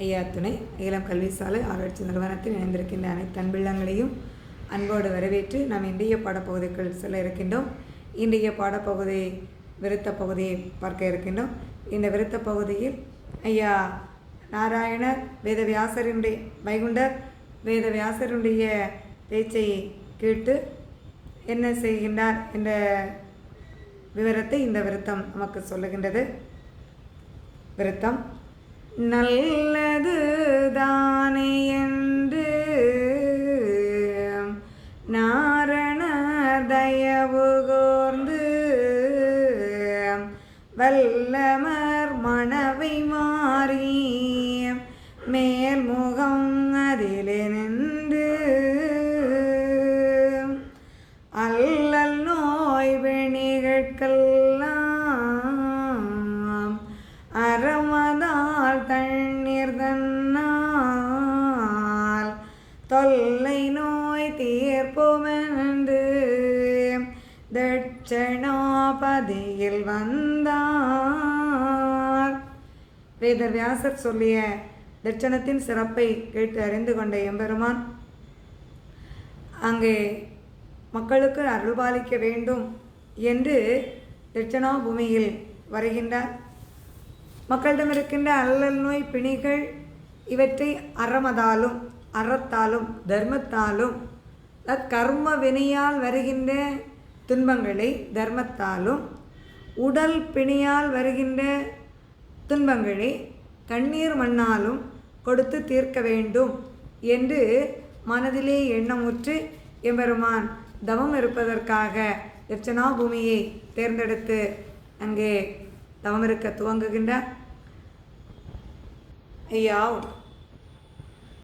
ஐயா துணை அகிலம் கல்வி சாலை ஆராய்ச்சி நிறுவனத்தில் இணைந்திருக்கின்ற அனைத்து அன்பிள்ளங்களையும் அன்போடு வரவேற்று நாம் இன்றைய பாடப்பகுதிக்குள் செல்ல இருக்கின்றோம். இன்றைய பாடப்பகுதி விருத்த பகுதியை பார்க்க இருக்கின்றோம். இந்த விருத்த பகுதியில் ஐயா நாராயணர் வேதவியாசருடைய வைகுண்டர் வேதவியாசருடைய பேச்சை கேட்டு என்ன செய்கின்றார் என்ற விவரத்தை இந்த விருத்தம் நமக்கு சொல்லுகின்றது. விருத்தம்: நல்லது தானே என்று நாரணர் தயவு கோர்ந்து வல்லமர் மணவை மாறி மேல்முகம் அதிலே நின்று அல்லல் நோய் வெணிகட்கெல்லாம் அறமதால் தண்ணீர் தன்னால் தொல்லை நோய் தீர்ப்போமென்று தட்சணாபதியில் வந்தார். வேதவியாசர் சொல்லிய தட்சணத்தின் சிறப்பை கேட்டு அறிந்து கொண்ட எம்பெருமான் அங்கே மக்களுக்கு அருள்பாலிக்க வேண்டும் என்று தட்சணா பூமியில் வருகின்றார். மக்களிடம் இருக்கின்ற அல்லல் நோய் பிணிகள் இவற்றை அறமதாலும் அறத்தாலும் தர்மத்தாலும் கர்ம வினையால் வருகின்ற துன்பங்களை தர்மத்தாலும் உடல் பிணியால் வருகின்ற துன்பங்களை கண்ணீர் மண்ணாலும் கொடுத்து தீர்க்க வேண்டும் என்று மனதிலே எண்ணமுற்று எம்பெருமான் தவம் இருப்பதற்காக தட்சணா பூமியை தேர்ந்தெடுத்து அங்கே தவம் இருக்க துவங்குகின்றார். ஐயா